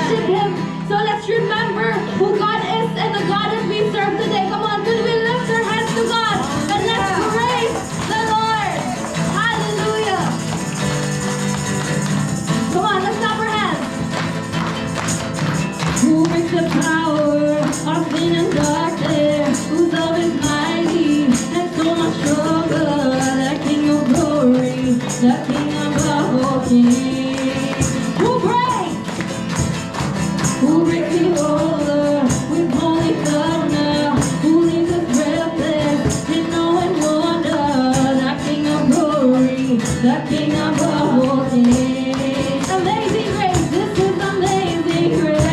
worship Him. So let's remember who God is and the God that we serve today. Come on, could we lift our hands to God and let's praise the Lord. Hallelujah. Come on, let's clap our hands. Who brings the power of sin and darkness? Whose love is mighty and so much stronger? The King of glory, the King above all kings. Who breaks? Who breaks the order with holy thunder? Who leaves us breathless in awe and wonder? The King of glory, the King above all kings. Amazing grace, this is amazing grace.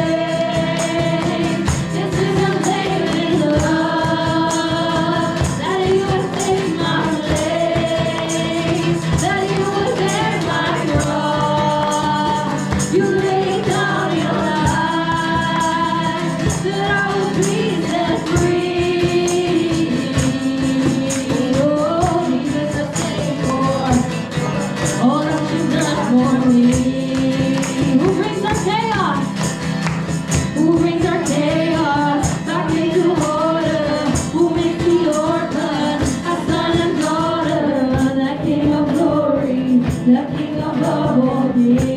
This is amazing love. That you would take my place, that you would bear my cross. You laid down your life, that I would be set free. Oh, Jesus, I thank you for all that you've done for me. Who brings our chaos? Who brings our chaos back into order? Who makes the orphan a son and daughter? The King of glory, the King above all kings.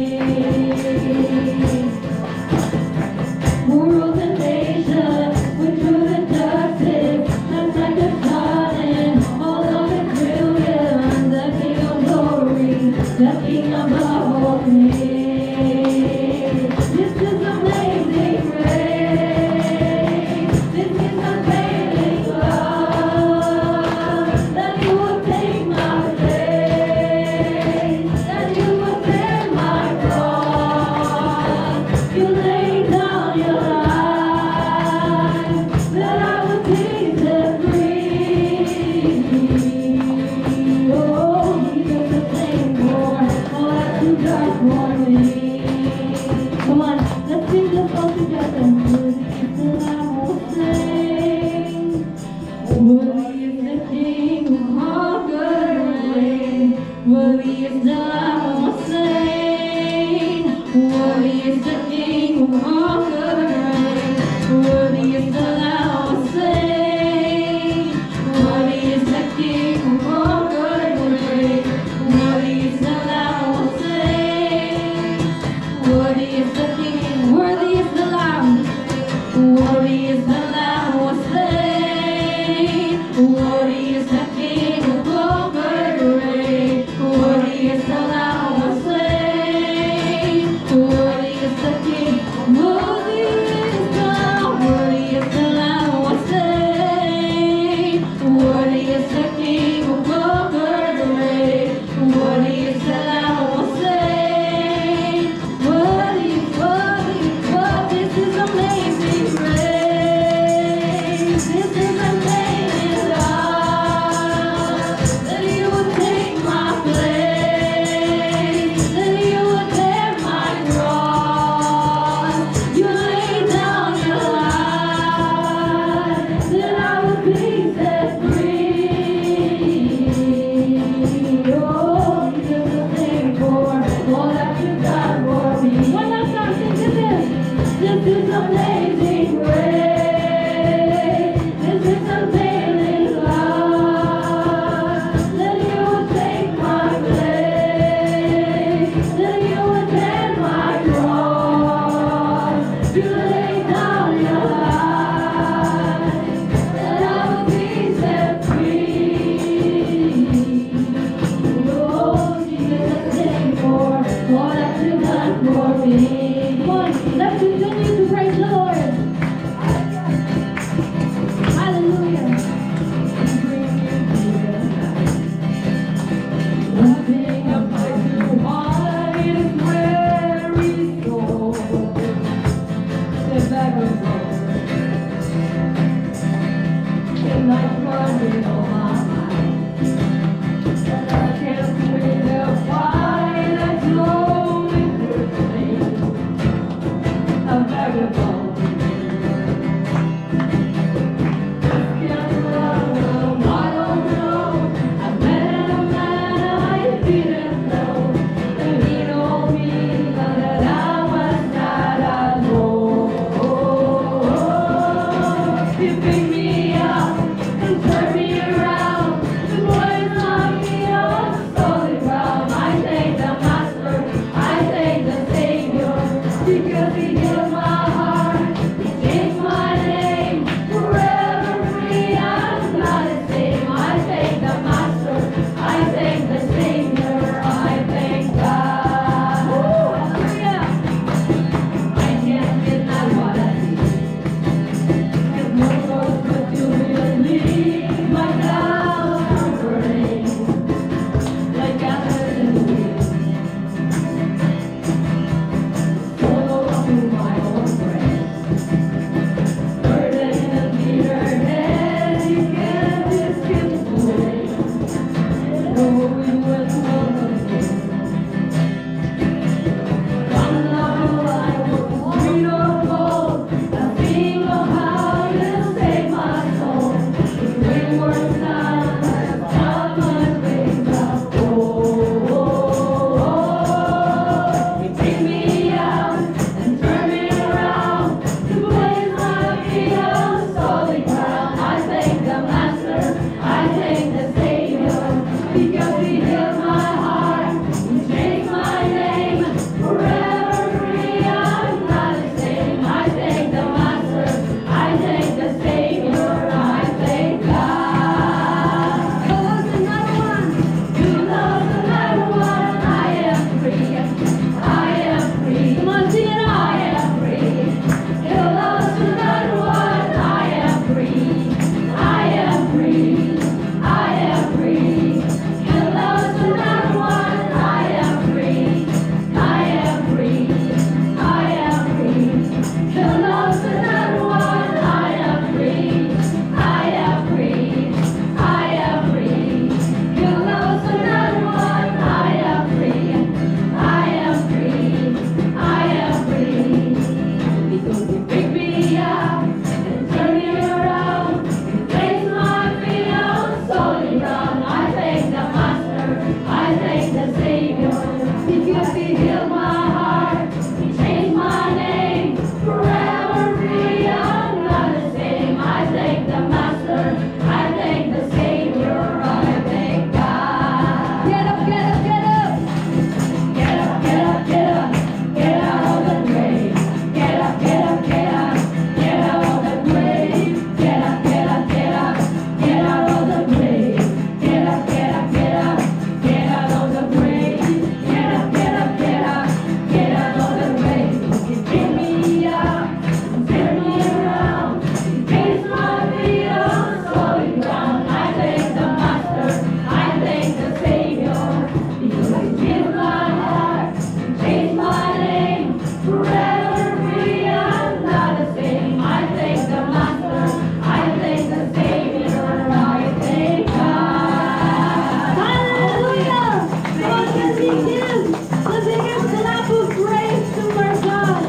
Who rules the nations with truth and justice, just like the sun and all of its brilliance. The King of glory, the King above all kings. This is amazing grace. This is amazing love. That you would take my place, that you would bear my cross. You laid down your life, that I would be set free. Oh, Jesus, I thank you for all that you've done for me. Come on, let's sing this all together. Worthy is the Lamb who slain. Worthy is the King who conquered and reigned. Worthy is the Lamb who was slain. Worthy is the King who conquered and reigned. Worthy is the Lamb who was slain. Worthy is the King who conquered and reigned. Worthy is the Lamb who was slain. Worthy is the King, worthy is the Lamb. Worthy is the Lamb who was slain. Worthy is the King who conquered and reigned. Worthy is the Lamb who was slain. Worthy is the King. Worthy is the Lamb who was slain. Worthy is the King who conquered and reigned. Worthy is the Lamb who was slain. Worthy, worthy. because He healed my heart. He changed my name, forever free. I'm not the same. I thank the Master. I thank the Savior. I thank God. Hallelujah. I can't deny what I see. 'Cause no one could do me. My doubts are burning like ashes in the wind. Follow up to my own praise. Burden and bitterness, you can't just skip away. No, we will welcome you. Come now, I will sweet or cold. I sing of how you saved my soul. If we were silent, I'm my faith up. You take me out and turn me around to place my feet on solid ground. I thank the Master, I thank the Savior, because He healed my heart, He changed my name, forever free. I'm not the same. I thank the Master, I thank the Savior, I thank God. You lost another one. You lost another one. I am free. I am free. Come on, sing it out. I am free. You lost another one. I am free. I am free. I am free. You lost another one. I am free. I am free. I am free. You lost another one. I am free. I am free. I am free. You lost another one. I am free. I am free. I am free. Because You picked me up and turned me around. You placed my feet on solid ground. I thank the Master. I thank the Savior. Because He healed my heart. He changed my name. Forever free. I'm not the same. I thank the Master. I thank the Savior. I thank God. Get up, get up, get up. Get up, get up, get up. Get out of the grave. Get up, get up, get up. Get out of the grave. Get up, get up, get up. Get out of the grave. Get up, get up, get up. Get out of the grave. Get up, get up, get up. Get out of the grave. You pick me up and turn me around. You place my feet on solid ground. I thank the Master. I thank the Savior. Because He healed my heart. He changed my name. Forever free. I'm not the same. I thank the Master. I thank the Savior. I thank God. Hallelujah! God can be Him. The biggest clap of praise to our God.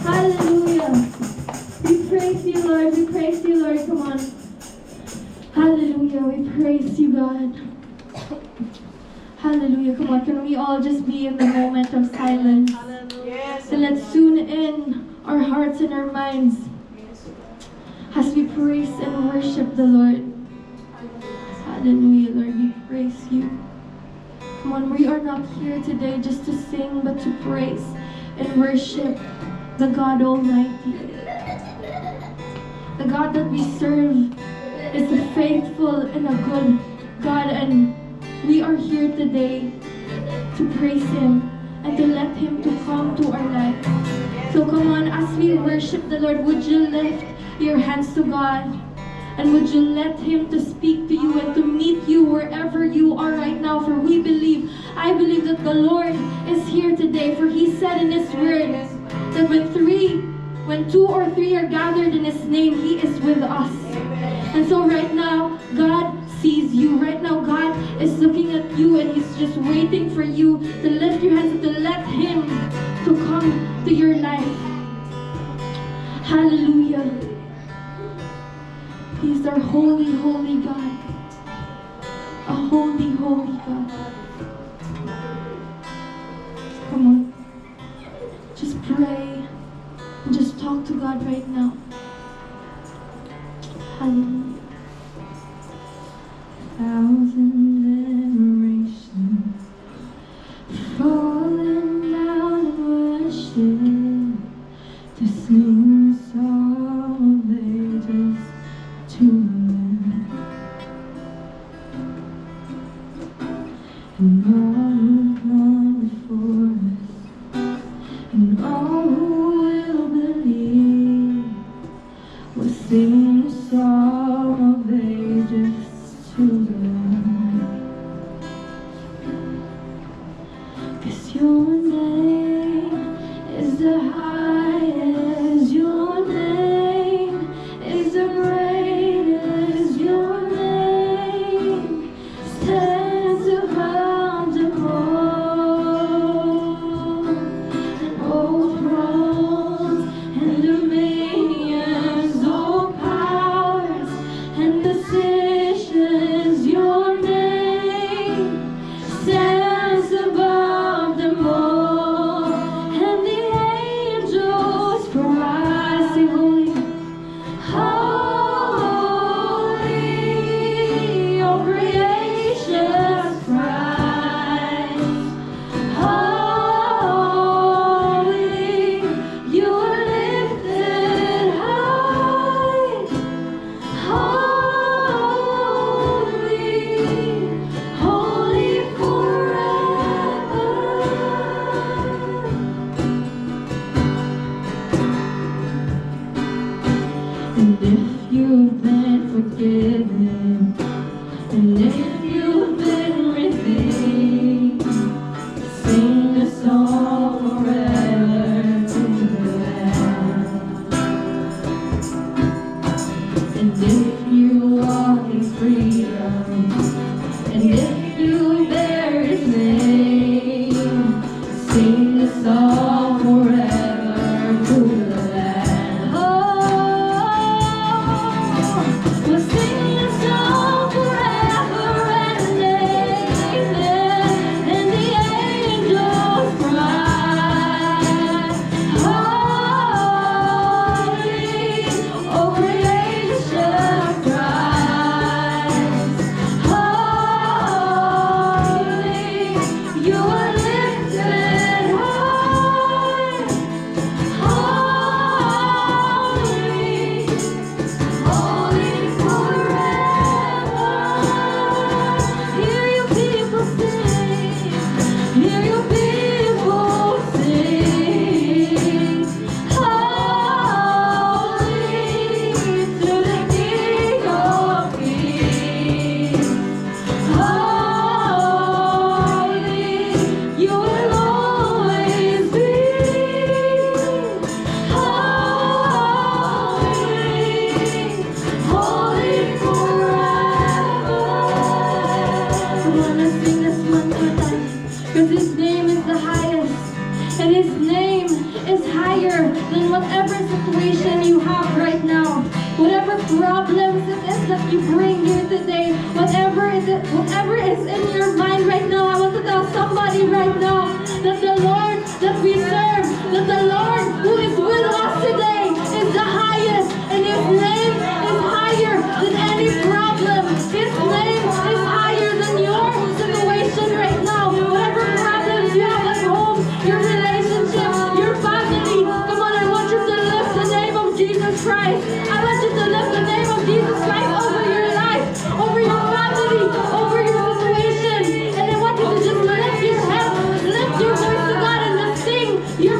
Hallelujah. We praise You, Lord. We praise You, Lord. Come on. Hallelujah. We praise You, God. Hallelujah. Come on. Can we all just be in the moment of silence? Yes. So let's tune in our hearts and our minds as we praise and worship the Lord. Hallelujah, Lord. We praise You. Come on. We are not here today just to sing, but to praise and worship the God Almighty. The God that we serve is a faithful and a good God, and we are here today to praise Him and to let Him to come to our life. So come on, as we worship the Lord, would you lift your hands to God? And would you let Him to speak to you and to meet you wherever you are right now? For we believe, I believe that the Lord is here today. For He said in His word that when two or three are gathered in His name, He is with us. And so right now, God sees you. Right now, God is looking at you and He's just waiting for you to lift your hands and to let Him to come to your life. Hallelujah. He's our holy, holy God. A holy, holy God. Come on. Just pray and just talk to God right now. Hallelujah. Thousand generations falling down in worship. who will believe will sing the song of ages to the Lord. 'Cause your name is the highest, your name is the greatest, your name stands above them all. And all thrones and dominions, all powers and decisions, your name stands above them all. And the angels cry, sing holy, holy, all creation cries, holy, you are lifted high, holy, holy forever. And if you've been forgiven, and if you've been redeemed, sing a song forever to the Lamb. And if you walk in freedom, and if you bear His name, sing a song forever to the Lamb. Oh, we'll sing a song forever and amen. And the angels cry, holy, all creation cries, holy, you are lifted high, holy, holy forever. Hear your people sing, hear your people sing, holy to the King of Kings, holy, you will always be, holy, holy forever. I wanna sing this one more time, 'cause His name is the highest, and His name is higher than whatever situation you have right now, whatever problems it is that you bring here today, whatever is in your mind right now. I want to tell somebody right now that the Lord that we serve, that the Lord who is with us today is the highest, and His name is higher than any problem. His name is higher than your situation right now. Whatever problems you have at home, your relationship, your family, come on, I want you to lift the name of Jesus Christ. I want you to lift the name of Jesus Christ over your life, over your family, over your situation. And I want you to just lift your head, lift your voice to God, and just sing your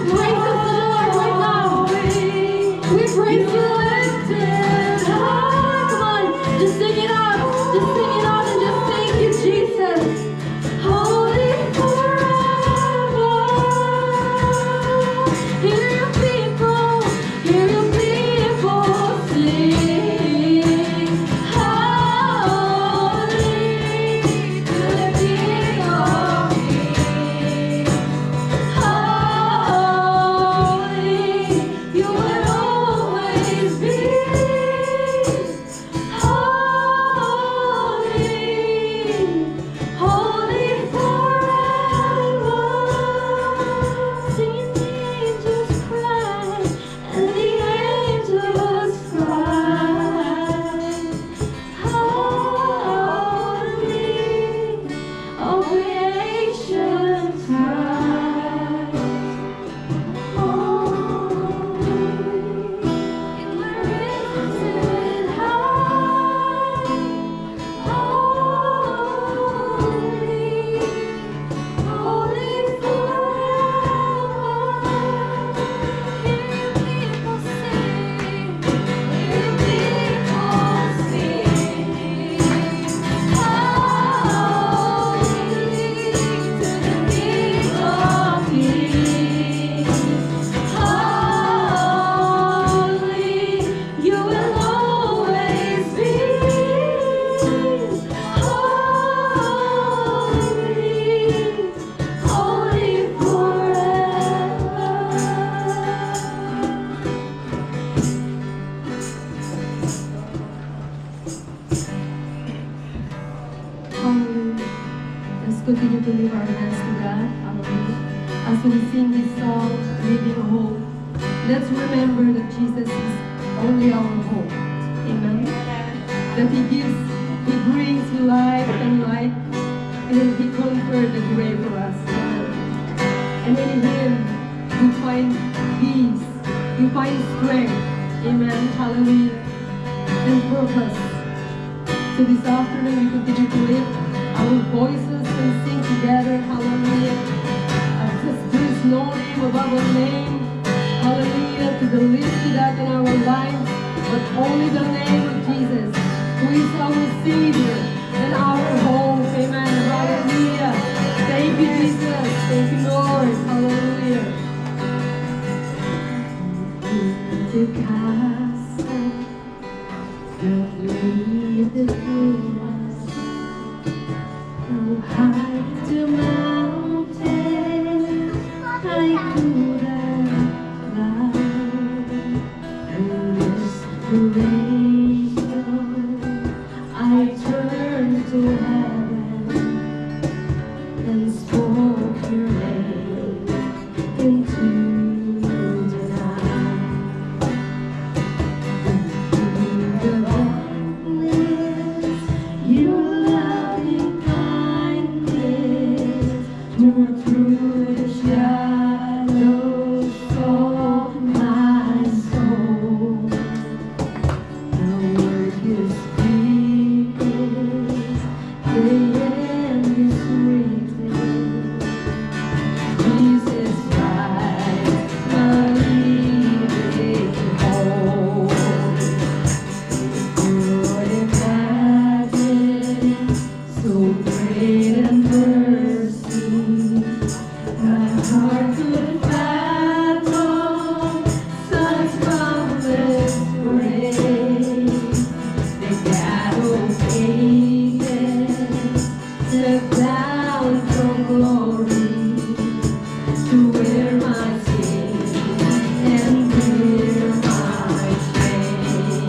So we sing this song, Living Hope. Let's remember that Jesus is only our hope. Amen. That He brings life and light, and He conquered the grave for us. Amen. And in Him, you find peace, you find strength. Amen. Hallelujah. And purpose. So this afternoon, we continue to lift our voices and sing together. Hallelujah. Just there is no name above our name. Hallelujah. To be lifted up in our lives, but only the name of Jesus, who is our Savior and our hope. Amen. Hallelujah. Thank you, Jesus. Thank you, Lord. Hallelujah. To cast the us, no high to mountain, high to the cloud, and restoration. I turned to heaven and spoke your name into the night. The darkness, your loving kindness tore through the shadows of my soul. The word you speak is the end is written. Jesus Christ, my living hope. Could imagine so great a mercy, my heart could fathom such boundless grace. The God of ages stepped down from glory to wear my sin and bear my shame.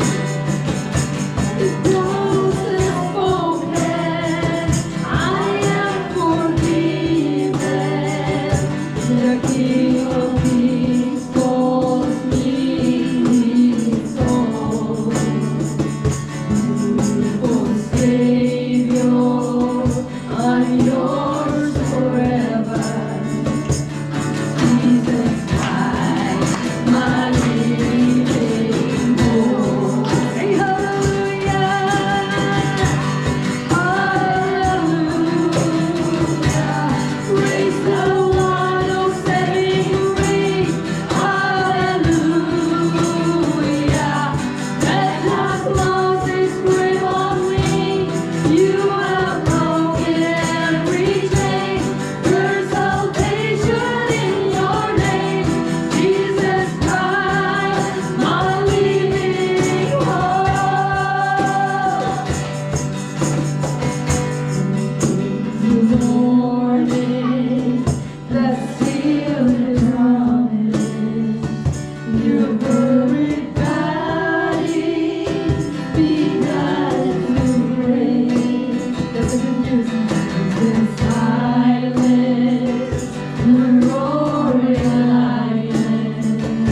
The cross has spoken, I am forgiven. The King of Kings calls me his own. Beautiful Savior, I'm yours forever. Jesus Christ, my living hope. Say hallelujah, hallelujah. Praise the one who set me free. Hallelujah. Death has lost its grip on me. You have broken every chain. There's salvation in your name. Jesus Christ, my living hope. The morning that sealed his promise, your buried body began to break. That's the good news. In silence, the roaring lion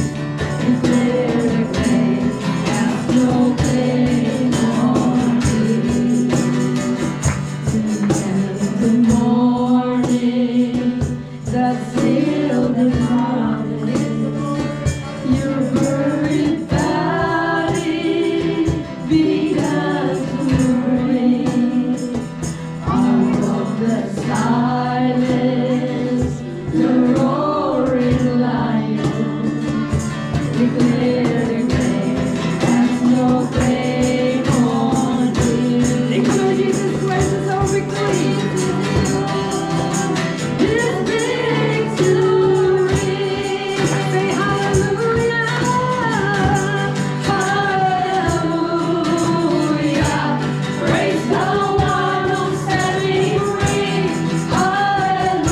declared a grave has no claim on me. And the morning that sealed the promise, your buried body began to break. Out of the silence, the roaring lion declared a grave has no claim on me. Declare Jesus Christ is our victory. His victory. Say hallelujah, hallelujah. Praise the one who set me free. Hallelujah.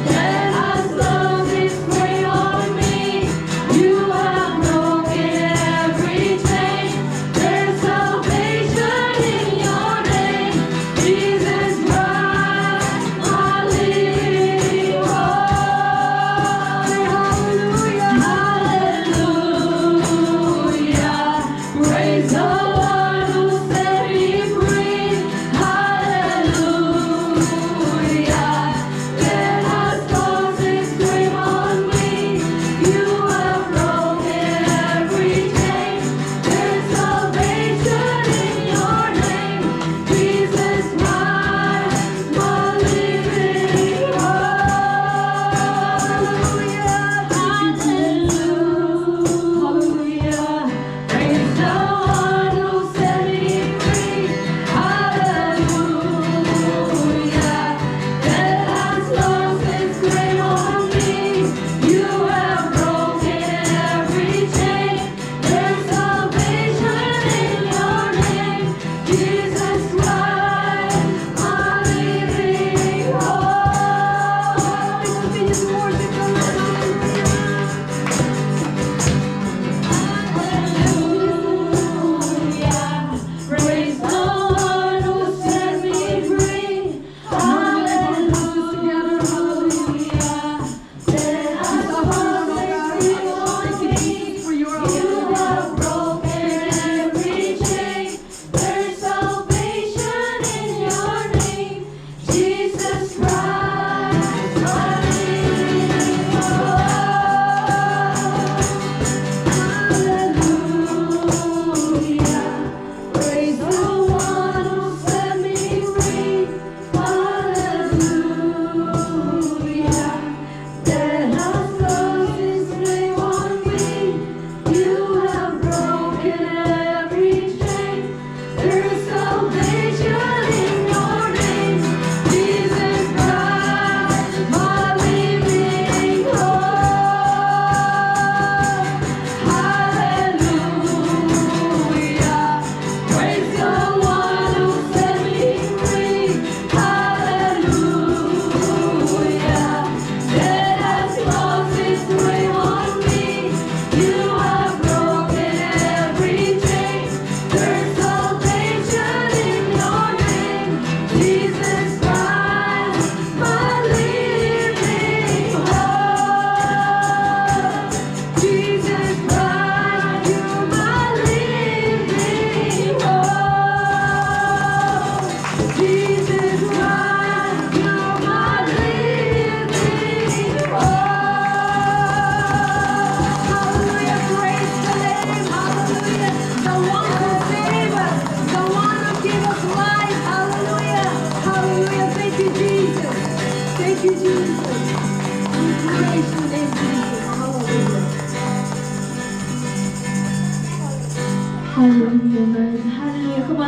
Death has lost its prey on me.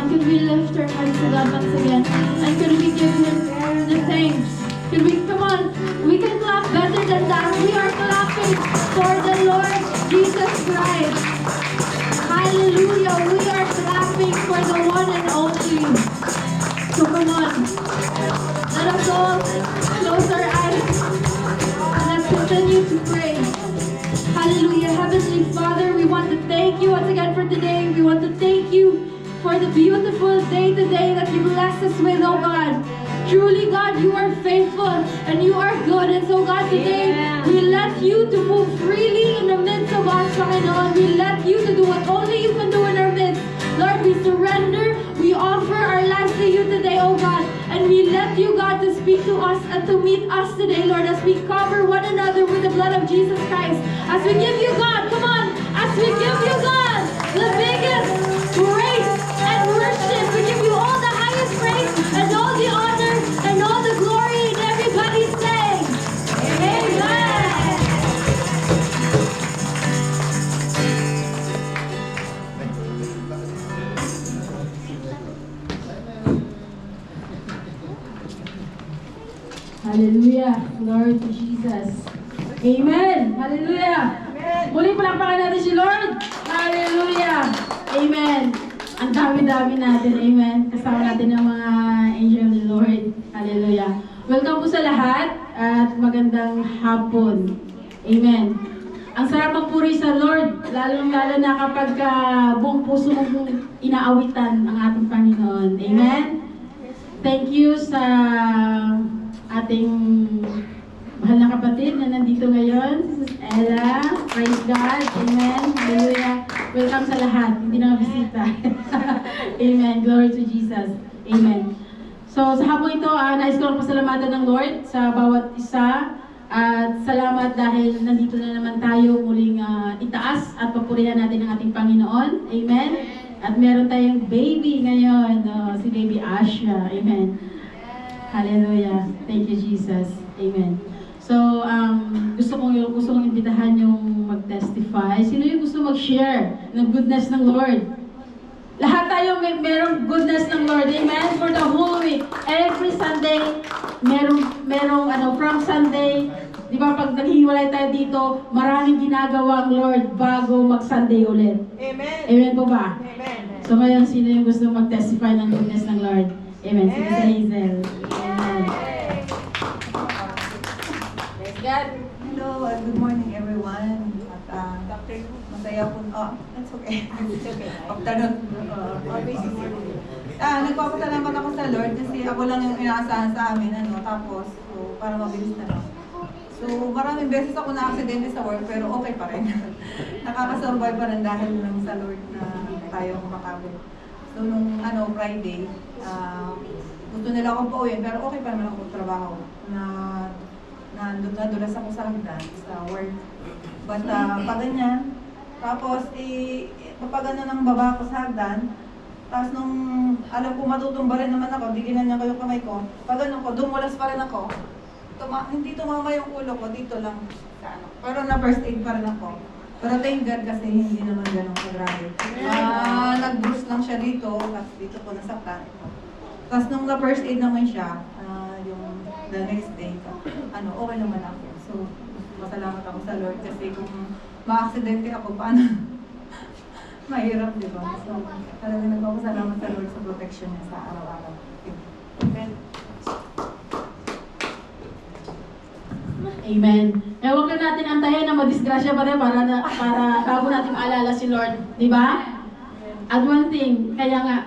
on, could we lift our hands to God once again? And could we give Him the thanks? Could we, come on, we can clap better than that. We are clapping for the Lord Jesus Christ. Hallelujah. We are clapping for the one and only. So come on. Let us all close our eyes. And let's continue to pray. Hallelujah. Heavenly Father, we want to thank you once again for today. We want to thank you for the beautiful day today that you blessed us with, oh God. Truly, God, you are faithful and you are good. And so, God, today, we let you to move freely in the midst of us, Panginoon. We let you to do what only you can do in our midst. Lord, we surrender. We offer our lives to you today, oh God. And we let you, God, to speak to us and to meet us today, Lord, as we cover one another with the blood of Jesus Christ. As we give you, God, come on, as we give you, God, the biggest praise and worship. We give you all the highest praise and all the honor and all the glory. And everybody say, Amen. Hallelujah. Glory to Jesus. Amen. Hallelujah. Muli palakpakan natin si Lord. Hallelujah. Amen. Ang dami-dami natin. Amen. Kasama natin ang mga angel ni Lord. Hallelujah. Welcome po sa lahat at magandang hapon. Amen. Ang sarap magpuri sa Lord, lalong-lalo na kapag buong puso mong inaawitan ang ating Panginoon. Amen. Thank you sa ating mahal na kapatid na nandito ngayon, si Sis Ella. Praise God. Amen. Hallelujah. Welcome sa lahat. Hindi na bisita. Amen. Glory to Jesus. Amen. So, sa hapon ito, nais ko lang pasalamatan ng Lord sa bawat isa. At salamat dahil nandito na naman tayo muling itaas at papurihan natin ang ating Panginoon. Amen. At meron tayong baby ngayon, si Baby Asha. Amen. Hallelujah. Thank you, Jesus. Amen. So, gusto kong imbitahan yung mag-testify. Sino yung gusto mag-share ng goodness ng Lord? Lahat tayo merong goodness ng Lord. Amen? For the whole week. Every Sunday, merong from Sunday, di ba pag naghihiwalay tayo dito, maraming ginagawa ang Lord bago mag-Sunday ulit. Amen. Amen po ba? Amen. So ngayon, sino yung gusto mag-testify ng goodness ng Lord? Amen. Sige sa Hazel. Amen. Praise God. Hello, good morning everyone. At masaya po. That's okay. It's okay. Afternoon. Nagpapasalamat ako sa Lord kasi ako lang yung inaasahan sa amin. Tapos, so, para mabilis na lang. So, maraming beses ako na-aksidente sa work pero okay pa rin. Nakakasurvive pa rin dahil lang sa Lord na tayo kumakabit. So, nung Friday, gusto nila akong pauwiin pero okay pa naman ako trabaho. Nadulas ako sa hagdan, sa work. But pag ganyan, tapos papagano ng baba ko sa hagdan, tapos nung alam ko matutumba rin naman ako, diginan niya ko yung kamay ko, pag ano ko, dumulas pa rin ako. Hindi tumama yung ulo ko, dito lang sa ano. Pero na first aid pa rin ako. Pero thank God kasi hindi naman ganun kagrabe. Nag-bruise lang siya dito, tapos dito ko nasaktan. Tapos nung na first aid naman siya, yung the next day, okay naman ako. So, masalamat ako sa Lord kasi kung ma-aksidente ako, paano? Mahirap, di ba? So, talagang nagpapasalamat sa Lord sa protection niya sa araw-araw. Amen. Amen. Huwag lang natin antayin na madisgrasya pa rin para bago natin maalala si Lord. Di ba? At one thing, kaya nga,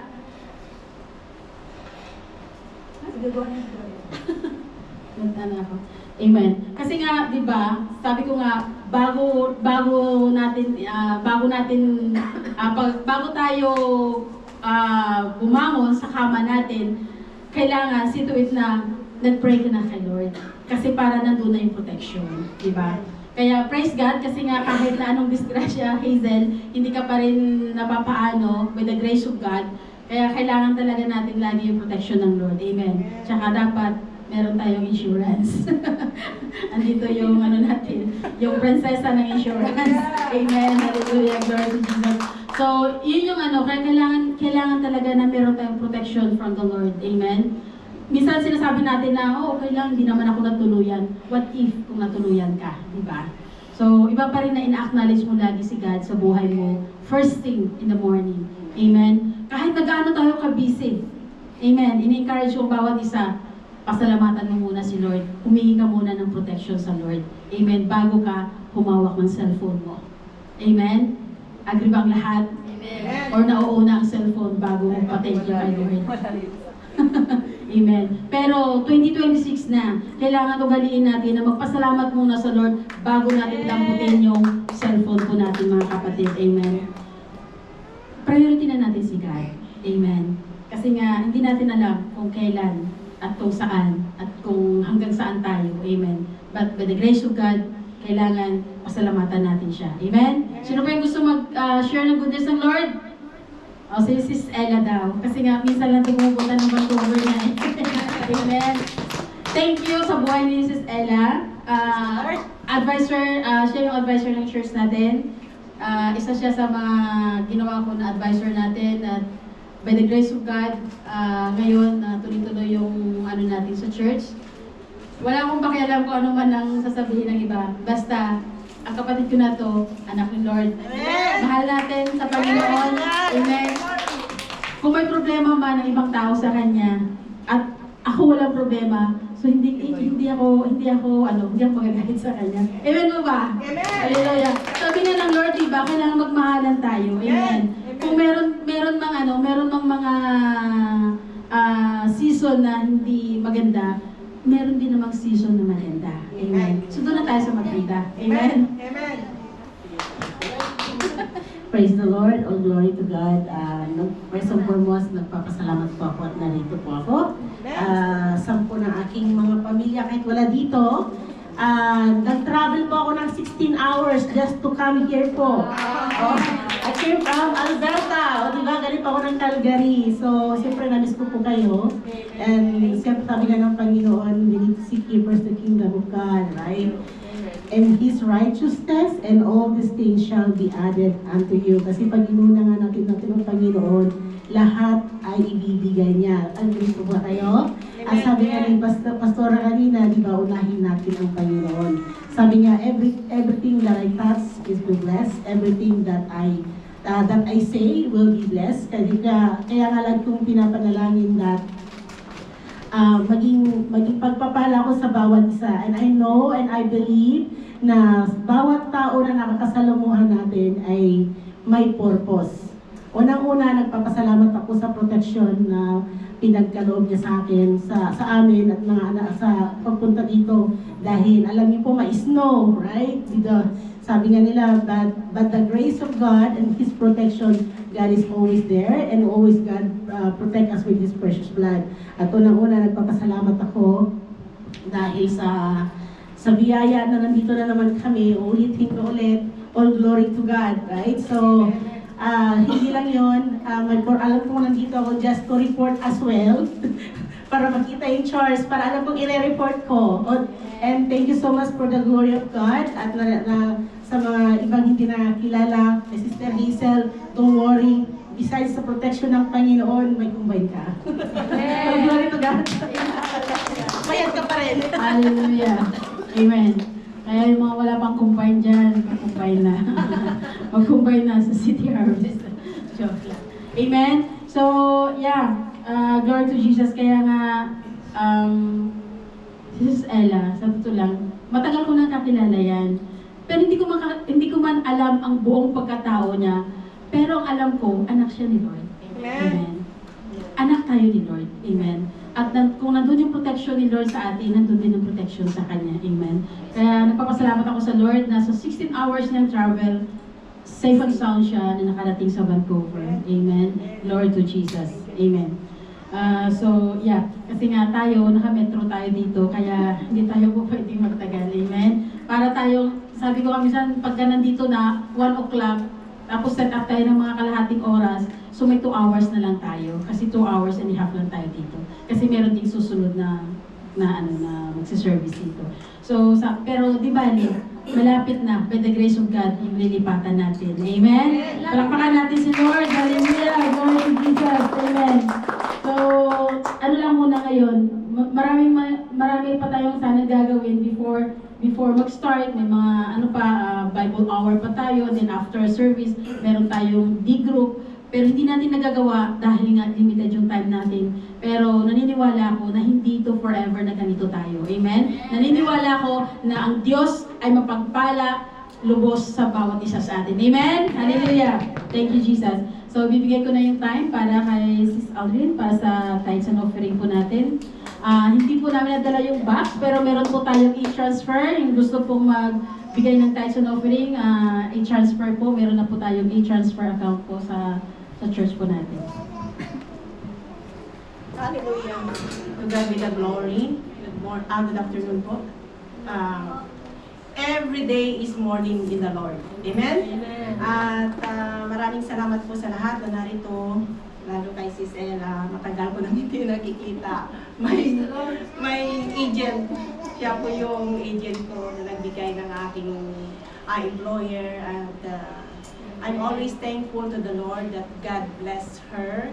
ako. Amen. Kasi nga, 'di ba? Sabi ko nga bago tayo bumangon sa kama natin, kailangan see to it na nag-pray ka na kay Lord. Kasi para nandun na yung protection, 'di ba? Kaya praise God kasi nga kahit na anong disgrasya, Hazel, hindi ka pa rin napapaano by the grace of God. Kaya kailangan talaga natin lagi yung protection ng Lord. Amen. Tsaka dapat meron tayong insurance. Andito yung natin, yung prinsesa ng insurance. Amen. Hallelujah. Glory to Jesus. So, yun yung ano, kaya kailangan talaga na meron tayong protection from the Lord. Amen? Minsan sinasabi natin na, oh, okay lang, hindi naman ako natuluyan. What if kung natuluyan ka? Diba? So, iba pa rin na ina-acknowledge mo lagi si God sa buhay mo. First thing in the morning. Amen? Kahit nag-ano tayo ka-busy. Amen? Ini-encourage ko bawat isa, pasalamatan mo muna si Lord. Humingi ka muna ng protection sa Lord. Amen? Bago ka humawak ng cellphone mo. Amen? Agree bang lahat? Amen. Or nauuna ang cellphone bago mo pa-thank you kay Lord? Amen. Pero 2026 na, kailangan ugaliin natin na magpasalamat muna sa Lord bago natin lambutin yung cellphone po natin, mga kapatid. Amen. Priority na natin si God. Amen. Kasi nga, hindi natin alam kung kailan at kung saan at kung hanggang saan tayo. Amen. But by the grace of God, kailangan pasalamatan natin siya. Amen? Sino pa yung gusto mag-share ng goodness ng Lord? O, si Sis Ella daw. Kasi nga, minsan lang tumupunta ng Vancouver na eh. Amen? Thank you sa buhay ni Sis Ella. Advisor, siya yung advisor ng church natin. Isa siya sa mga ginawa ko na advisor natin. At by the grace of God, ngayon, tuloy-tuloy yung ano natin sa church. Wala akong pakialam kung ano man ang sasabihin ng iba. Basta, ang kapatid ko na to, anak ni Lord. Amen. Mahal natin sa Panginoon. Amen. Kung may problema man ng ibang tao sa Kanya, at ako walang problema, so hindi ako magagalit sa Kanya. Amen mo ba? Amen. Hallelujah. Sabi nga ng Lord, diba, kailangan magmahalan tayo. Amen. Kung meron mang mga season na hindi maganda, meron din namang season na maganda. Amen. So doon na tayo sa maganda. Amen. Amen. Praise the Lord, all glory to God. First and foremost, nagpapasalamat po ako at narito po ako. Sampu ng aking mga pamilya kahit wala dito. Nag-travel po ako ng 16 hours just to come here po. I came from Alberta. O diba, galing pa ako ng Calgary. So, siyempre na-miss ko po kayo. And siyempre sabi nga ng Panginoon, we need to seek ye first the kingdom of God, right? And His righteousness and all these things shall be added unto you. Kasi pag inuna nga natin ang Panginoon, lahat ay ibibigay niya. Agree po ba kayo? At sabi nga ni Pastora kanina, di ba, unahin natin ang Panginoon. Sabi nga, everything that I touch is blessed. Everything that I say will be blessed. Kaya nga lang kong pinapanalangin that maging pagpapala ko sa bawat isa. And I know and I believe na bawat tao na nakakasalamuhan natin ay may purpose. Unang-una, nagpapasalamat ako sa protection na pinagkaloob niya sa akin, sa amin at mga anak sa pagpunta dito. Dahil alam niyo po, may snow, right? Sabi nga nila, but the grace of God and His protection, God is always there and always God protect us with His precious blood. At unang-una, nagpapasalamat ako dahil sa biyaya na nandito na naman kami, ulitin ko ulit, all glory to God, right? So, hindi lang yun, alam ko nandito ako just to report as well, para makita yung chores, para alam kong i-report ko. And thank you so much for the glory of God, at sa mga ibang hindi nakakilala, kay Sister Hazel, don't worry, besides sa protection ng Panginoon, may combine ka. All glory to God. Mayat ka pa rin. Hallelujah. Amen. Kaya yung mga wala pang combine dyan, mag-combine na. Mag-combine na sa City Harvest. Joke lang. Amen? So, yeah. Glory to Jesus. Kaya nga, Sis Ella, sa totoo lang, matagal ko nang kakilala yan. Pero hindi ko man alam ang buong pagkatao niya. Pero ang alam ko, anak siya ni Lord. Amen. Anak tayo ni Lord. Amen. At kung nandun yung protection ni Lord sa atin, nandun din yung protection sa Kanya. Amen. Kaya nagpapasalamat ako sa Lord na sa 16 hours ng travel, safe and sound siya na nakarating sa Vancouver. Amen. Glory to Jesus. Amen. So, yeah. Kasi nga tayo, naka-metro tayo dito, kaya hindi tayo po pwedeng magtagal. Amen. Para tayo, sabi ko kami saan, pagka nandito na, 1 o'clock, tapos set up tayo ng mga kalahating oras, so may 2 hours na lang tayo. Kasi 2 hours and a half lang tayo dito. Kasi meron ding susunod na magsiservice dito. So, pero di ba, malapit na, by the grace of God, yung lilipatan natin. Amen? Palakpakan natin si Lord. Hallelujah. Glory to Jesus. Amen. So, ano lang muna ngayon, marami pa tayong sana gagawin before mag-start. May mga Bible hour pa tayo. Then after service, meron tayong D-group. Pero hindi natin nagagawa dahil nga limited yung time natin. Pero naniniwala ako na hindi ito forever na ganito tayo. Amen? Naniniwala ako na ang Diyos ay mapagpala lubos sa bawat isa sa atin. Amen? Hallelujah! Thank you, Jesus. So, bibigay ko na yung time para kay Sis Aldrin, para sa tithes and offering po natin. Hindi po namin nadala yung box, pero meron po tayong e-transfer. Yung gusto pong magbigay ng tithes and offering, e-transfer po. Meron na po tayong e-transfer account po sa church po natin. Hallelujah. To God be the glory. Good afternoon po. Every day is morning in the Lord. Amen? Amen. At maraming salamat po sa lahat na narito. Lalo kay Sis Ella, matagal ko nang hindi nakikita. May agent. Siya po yung agent ko na nagbigay ng aking employer. And I'm always thankful to the Lord that God bless her.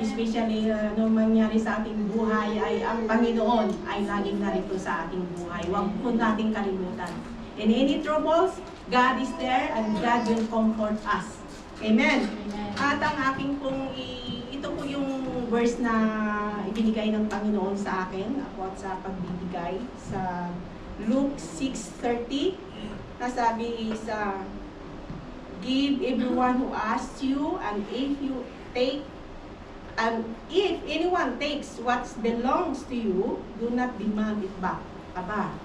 Especially nung mangyari sa ating buhay ay ang Panginoon ay laging narito sa ating buhay. Huwag po nating kalimutan. In any troubles, God is there and God will comfort us. Amen. At ang aking pong ito po yung verse na ibinigay ng Panginoon sa akin about sa pagbibigay sa Luke 6:30. Nasabi sa give everyone who asks you, and if anyone takes what belongs to you, do not demand it back. Aba,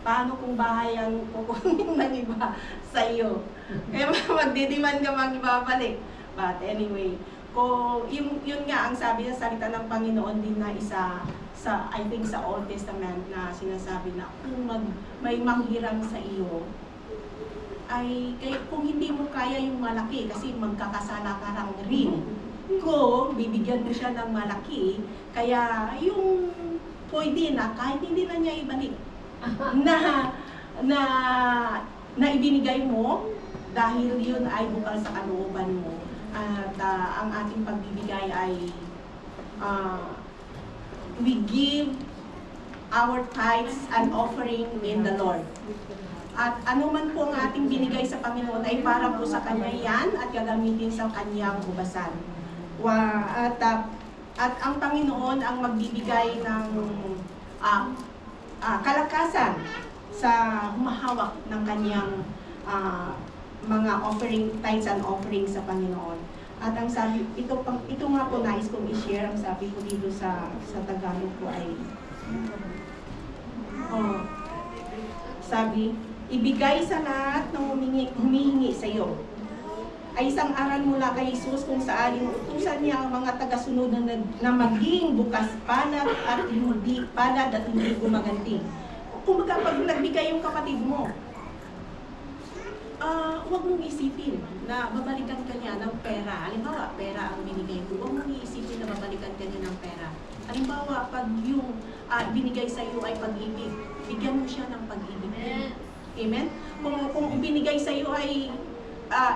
paano kung bahay ang kukunin ng iba sa iyo? Kaya magdidemand ka mag-ibabalik. But anyway, yun nga ang sabi sa salita ng Panginoon din na isa sa, I think sa Old Testament na sinasabi na kung may manghiram sa iyo, kung hindi mo kaya yung malaki kasi magkakasala ka lang rin. Kung bibigyan mo siya ng malaki, kaya yung pwede na kahit hindi na niya ibalik na ibinigay mo dahil yun ay bukal sa kalooban mo. At ang ating pagbibigay ay we give our tithes and offering in the Lord. At ano man po ang ating binigay sa Panginoon ay para po sa Kanya yan at gagamitin sa Kanyang hubasan. At ang Panginoon ang magbibigay ng kalakasan sa humahawak ng Kanyang mga offering, tithes and offering sa Panginoon. At ang sabi, ito nga po nais kong i-share, ang sabi ko dito sa Tagalog ko ay, sabi, ibigay sa lahat ng humihingi sa iyo. Ay isang aral mula kay Jesus kung saan inuutusan niya ang mga tagasunod na maging bukas palad at hindi gumaganti. Kung pag nagbigay yung kapatid mo, huwag mong isipin na babalikan ka niya ng pera. Halimbawa, pera ang binigay mo. Huwag mong isipin na babalikan ka niya ng pera. Halimbawa, pag yung binigay sa iyo ay pag-ibig, bigyan mo siya ng pag-ibig. Amen? Kung binigay sa iyo ay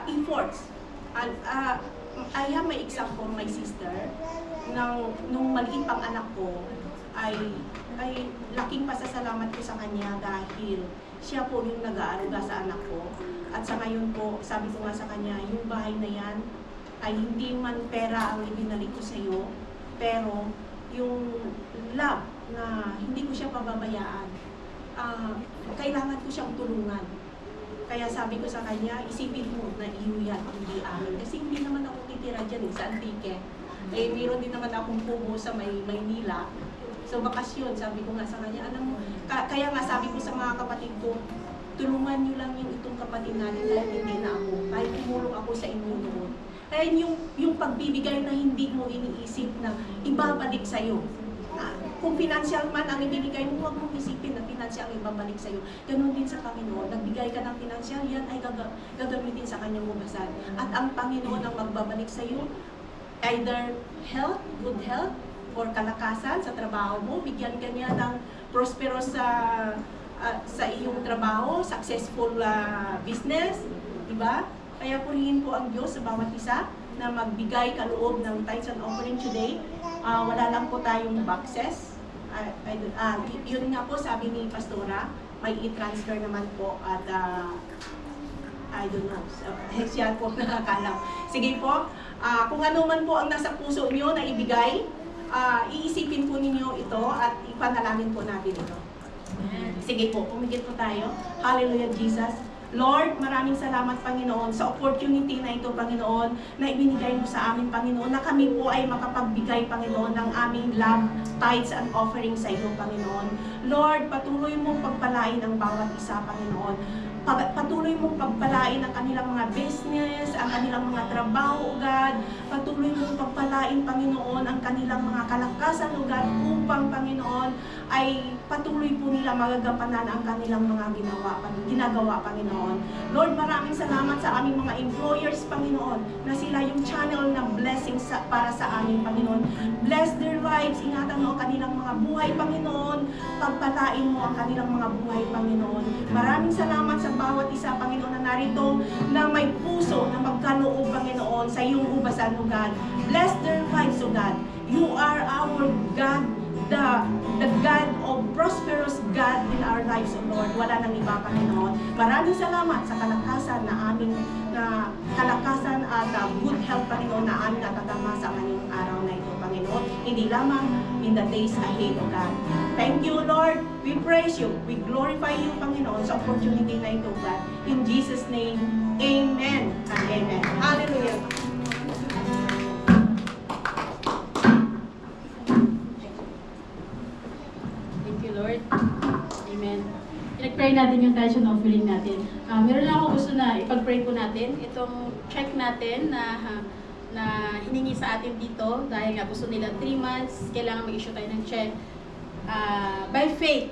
efforts. I have my example, my sister, nung maliit pang anak ko, ay laking pasasalamat ko sa kanya dahil siya po yung nag-aaruga sa anak ko. At sa ngayon po, sabi ko nga sa kanya, yung bahay na yan ay hindi man pera ang ibinalik ko sa iyo, pero yung love na hindi ko siya pababayaan, kailangan ko siyang tulungan. Kaya sabi ko sa kanya, isipin mo na iyo yan, hindi amin. Kasi hindi naman ako titira dyan sa Antique. Mayroon din naman akong kubo sa Maynila. So bakasyon, sabi ko nga sa kanya, alam mo, kaya nga sabi ko sa mga kapatid ko, tulungan niyo lang itong kapatid natin dahil hindi na ako. Kahit tumulong ako sa inyo noon. Kaya yung pagbibigay na hindi mo iniisip na ibabalik sa'yo. Kung financial man ang ibibigay mo, huwag mong isipin na financial ang ibabalik sa'yo. Ganun din sa Panginoon. Nagbigay ka ng financial, yan ay gagamitin sa kanyang hubasan. At ang Panginoon ang magbabalik sa'yo, either health, good health, or kalakasan sa trabaho mo, bigyan ka niya ng prosperous sa sa iyong trabaho, successful business, di ba? Kaya purihin po ang Diyos sa bawat isa na magbigay kaloob ng tithes and offering today. Wala lang po tayong boxes. Yun nga po sabi ni Pastora, may i-transfer naman po at I don't know, siya po nakakalam. Sige po, kung ano man po ang nasa puso niyo na ibigay, iisipin po ninyo ito at ipanalangin po natin ito. Sige po, pumigit po tayo. Hallelujah, Jesus. Lord, maraming salamat, Panginoon, sa opportunity na ito, Panginoon, na ibinigay mo sa amin, Panginoon, na kami po ay makapagbigay, Panginoon, ng aming love, tithes, and offering sa iyo, Panginoon. Lord, patuloy mong pagpalain ang bawat isa, Panginoon. Patuloy mong pagpalain ang kanilang mga business, ang kanilang mga trabaho, God. Patuloy mong pagpalain, Panginoon, ang kanilang mga kalakasan, God, upang, Panginoon, ay patuloy po nila magagampanan ang kanilang mga ginagawa, Panginoon. Lord, maraming salamat sa aming mga employers, Panginoon, na sila yung channel ng blessings para sa amin, Panginoon. Bless their lives, ingatan mo ang kanilang mga buhay, Panginoon. Pagpalain mo ang kanilang mga buhay, Panginoon. Maraming salamat sa bawat isa, Panginoon, na narito na may puso na magkaloob, Panginoon, sa iyong ubasan, O God. Bless their lives, O God. You are our God, the God of prosperous God in our lives, O Lord. Wala nang iba, Panginoon. Maraming salamat sa kalakasan na aming kalakasan at good health, Panginoon, na aming natatama sa ngayong araw na ito, Panginoon. Hindi lamang in the days ahead, O God. Thank you, Lord. We praise you. We glorify you, Panginoon, sa opportunity na ito, God. In Jesus' name, amen and amen. Hallelujah. Thank you, Lord. Amen. I-pray natin yung tithes and offering natin. Meron lang ako gusto na ipag-pray po natin. Itong check natin na hiningi sa atin dito dahil nga gusto nila 3 months, kailangan mag-issue tayo ng check. By faith,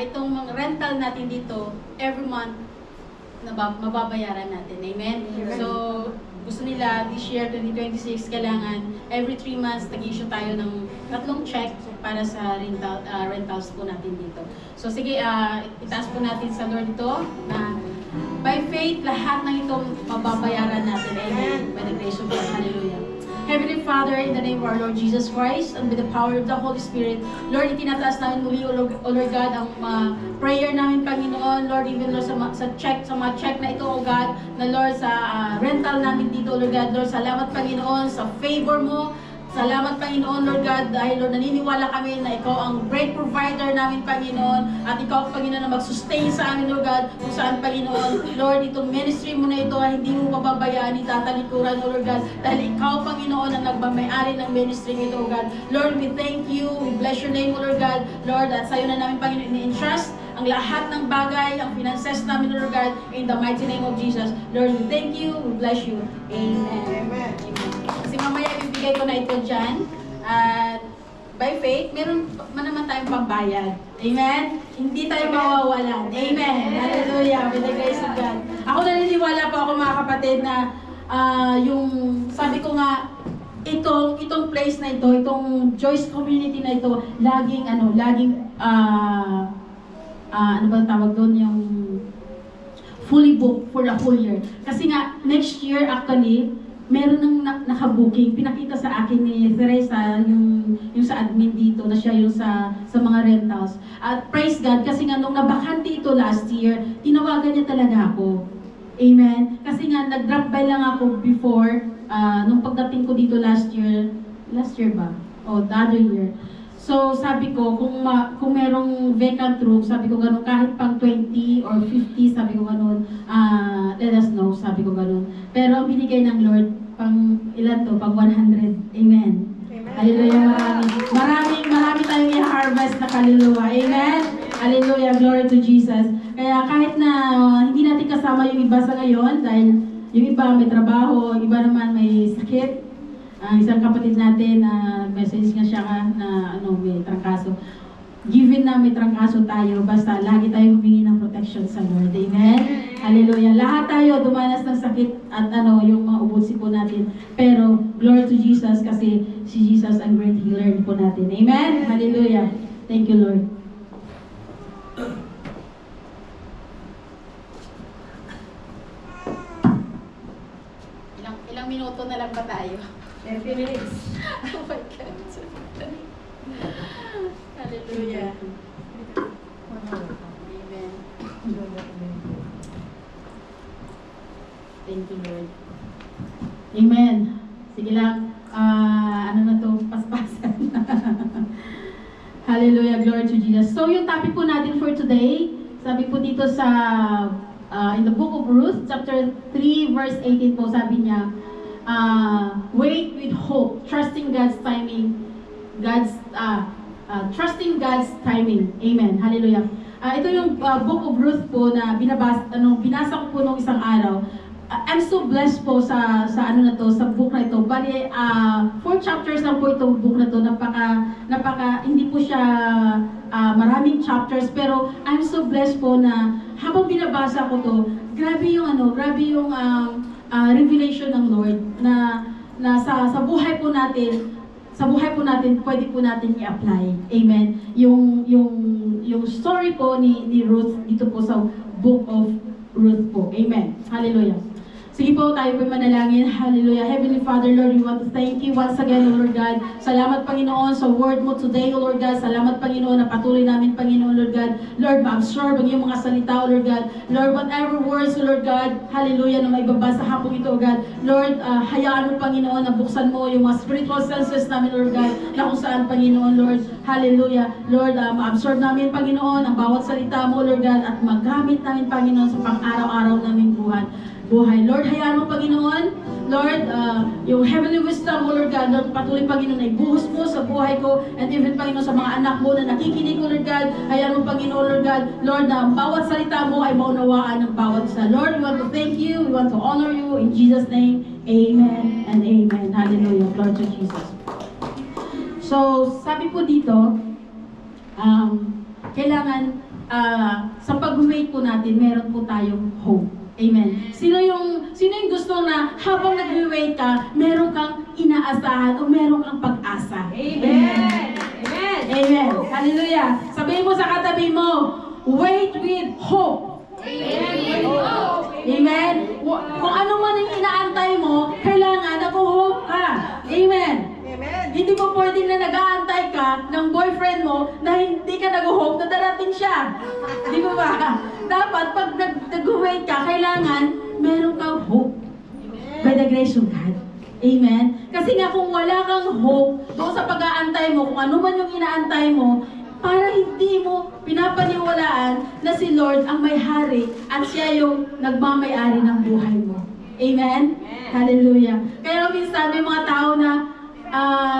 itong rental natin dito, every month, mababayaran natin. Amen? So, gusto nila this year, 2026, kailangan every 3 months, nag-issue tayo ng 3 check para sa rentals po natin dito. So, sige, itaas po natin sa Lord ito na by faith, lahat ng ito mababayaran natin. Amen? By the grace of God. Hallelujah. Heavenly Father, in the name of our Lord Jesus Christ, and with the power of the Holy Spirit, Lord, itinataas namin muli, O Lord God, ang prayer namin, Panginoon, Lord, even Lord, sa mga check na ito, O God, na Lord, sa rental namin dito, Lord God, Lord, salamat, Panginoon, sa favor mo. Salamat, Panginoon, Lord God, dahil Lord, naniniwala kami na Ikaw ang great provider namin, Panginoon, at Ikaw, Panginoon, na mag-sustain sa amin, Lord God, kung saan, Panginoon, Lord, itong ministry mo na ito, hindi mo pababayaan, itatalikuran, Lord God, dahil Ikaw, Panginoon, ang nagmamayari ng ministry nito, God. Lord, we thank you, we bless your name, Lord God, Lord, at sa'yo na namin, Panginoon, ini-entrust ang lahat ng bagay, ang finances namin, Lord God, in the mighty name of Jesus. Lord, we thank you, we bless you. Amen. Amen. Kasi mamaya ibibigay ko na ito dyan. At by faith, meron naman tayong pambayad. Amen? Hindi tayo mawawalan. Amen. Hallelujah. With the grace of God. Ako naniniwala po ako, mga kapatid, na yung sabi ko nga, itong place na ito, itong Joyce community na ito, laging ano ba tawag doon, yung fully booked for the whole year. Kasi nga, next year actually, meron nang nakabooking. Pinakita sa akin ni Teresa, yung sa admin dito, na siya yung sa mga rentals. At praise God, kasi nga nung nabakante ito last year, tinawagan niya talaga ako. Amen? Kasi nga, nag-drop by lang ako before, nung pagdating ko dito last year ba? O, the other year. So, sabi ko, kung merong vacant room, sabi ko ganun, kahit pang 20 or 50, sabi ko ganun, let us know, sabi ko ganun. Pero ang binigay ng Lord, pang ilan to? Pang 100. Amen. Hallelujah, marami tayong i-harvest na kaluluwa. Amen. Hallelujah, glory to Jesus. Kaya kahit na hindi natin kasama yung iba sa ngayon, dahil yung iba may trabaho, yung iba naman may sakit, isang kapatid natin, message nga siya na may trangkaso. Given na may trangkaso tayo, basta lagi tayong humingi ng protection sa Lord. Amen? Hallelujah. Lahat tayo dumanas ng sakit at yung mga ubod po natin. Pero, glory to Jesus, kasi si Jesus ang great healer po natin. Amen? Hallelujah. Thank you, Lord. Ilang minuto na lang ba tayo? 30 minutes. Oh my God. Hallelujah. Amen. Thank you, Lord. Amen. Sige lang. Ano na to? Paspasan. Hallelujah. Glory to Jesus. So, yung topic po natin for today, sabi po dito sa in the book of Ruth, chapter 3, verse 18 po, sabi niya, wait with hope, trusting God's timing, trusting God's timing. Amen. Hallelujah. Ito yung book of Ruth po na binasa ko po nung isang araw. I'm so blessed po sa book na ito. Bali, 4 chapters lang po itong book na to. Napaka hindi po siya maraming chapters, pero I'm so blessed po na habang binabasa ko to, grabe yung revelation ng Lord na sa buhay po natin, pwede po natin i-apply. Amen. Yung story po ni Ruth dito po sa book of Ruth po. Amen. Hallelujah. Sige po, tayo po manalangin. Hallelujah. Heavenly Father, Lord, we want to thank you once again, O Lord God. Salamat, Panginoon, sa word mo today, O Lord God. Salamat, Panginoon, na patuloy namin, Panginoon, Lord God. Lord, ma-absorb ang iyong mga salita, O Lord God. Lord, whatever words, O Lord God, hallelujah, na may babasa hapong ito, O God. Lord, hayaan mo, Panginoon, na buksan mo yung mga spiritual senses namin, Lord God, na kung saan, Panginoon, Lord, hallelujah. Lord, ma-absorb namin, Panginoon, ang bawat salita mo, Lord God, at magamit namin, Panginoon, sa pang-araw-araw naming buhay. Lord, hayaan mo, Panginoon, Lord, yung heavenly wisdom mo, Lord God, Lord, patuloy, Panginoon, ay buhos mo sa buhay ko, and even, Panginoon, sa mga anak mo na nakikinig mo, Lord God, hayaan mo, Panginoon, Lord God, Lord, na bawat salita mo ay maunawaan ng bawat isa. Lord, we want to thank you, we want to honor you, in Jesus' name, amen and amen. Hallelujah. Lord to Jesus. So, sabi po dito, kailangan, sa pag-wait po natin, meron po tayong hope. Amen. Sino yung gusto na habang nag-wait ka, meron kang inaasahan o meron kang pag-asa? Amen. Amen. Amen. Hallelujah. Sabihin mo sa katabi mo, wait with hope. Amen. Amen. Kung ano man yung inaantay mo, kailangan nag-hope ka. Amen. Amen. Hindi mo pwedeng na nag-aantay ka ng boyfriend mo na hindi ka nag-hope na darating siya. Di ba ba? Dapat pag nag-wait ka, kailangan meron kang hope. By the grace of God. Amen? Kasi nga kung wala kang hope doon sa pag-aantay mo, kung ano man yung inaantay mo, para hindi mo pinapaniwalaan na si Lord ang may-hari at siya yung nagmamay-ari ng buhay mo. Amen? Hallelujah. Kaya minsan may mga tao na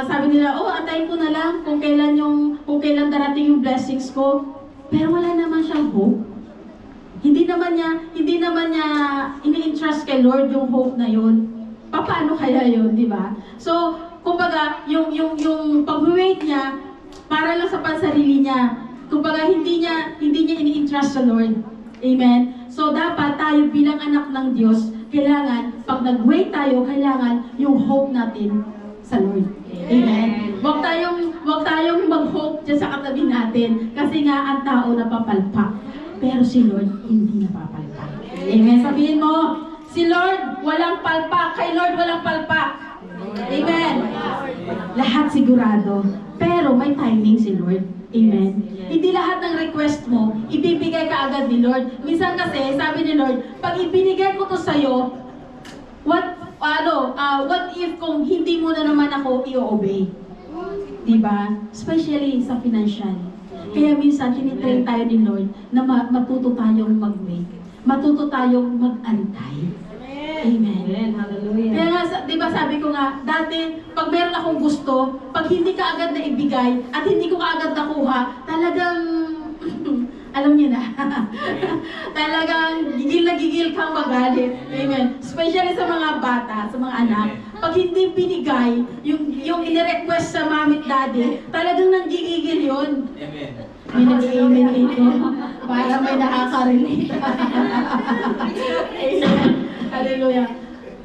sabi nila, antayin ko na lang kung kailan darating yung blessings ko. Pero wala naman siyang hope. Hindi naman niya ini-entrust kay Lord yung hope na yun. Paano kaya yun, di ba? So, kumbaga, yung pag-wait niya, para lang sa pansarili niya. Kumbaga, hindi niya ini-entrust sa Lord. Amen? So, dapat tayo bilang anak ng Diyos, kailangan, pag nag-wait tayo, kailangan yung hope natin sa Lord. Amen? Huwag tayong mag-hope dyan sa katabi natin, kasi nga ang tao napapalpak. Pero si Lord, hindi napapalpak. Amen? Sabihin mo, si Lord, walang palpak. Kay Lord, walang palpak. Amen? Lahat sigurado. Pero may timing si Lord. Amen? Hindi lahat ng request mo, ibibigay ka agad ni Lord. Minsan kasi, sabi ni Lord, pag ibinigay ko to sa'yo, what if kung hindi mo na naman ako i-obey? Diba? Especially sa financial. Kaya minsan, tinitrain tayo ni Lord na matuto tayong mag-wait. Matuto tayong mag-antay. Amen. Hallelujah. Kaya nga, di ba sabi ko nga, dati, pag meron akong gusto, pag hindi ka agad na ibigay, at hindi ko ka agad nakuha, talagang, alam niyo na, talagang gigil kang magalit. Amen. Especially sa mga bata, sa mga anak. Pag hindi binigay, yung inirequest sa mami at daddy, talagang nanggigigil yun. Amen. May nag-amen dito para may nakaka-relate. Amen. Hallelujah.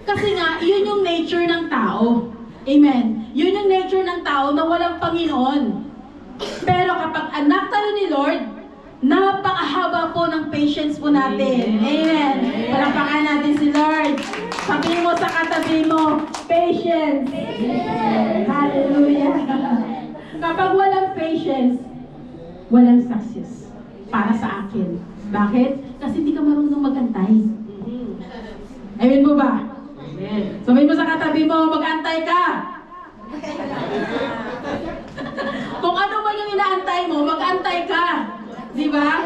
Kasi nga, yun yung nature ng tao. Amen. Yun yung nature ng tao na walang Panginoon. Pero kapag anak tayo ni Lord, napakahaba po ng patience po natin. Amen. Palapakan natin si Lord. Sabihin mo sa katabi mo, patience. Hallelujah. Kapag walang patience, walang success para sa akin. Bakit? Kasi hindi ka marunong magantay. Amen po ba? Amen. Sabihin mo sa katabi mo, mag-antay ka. Kung ano man yung inaantay mo, mag-antay ka. Di ba?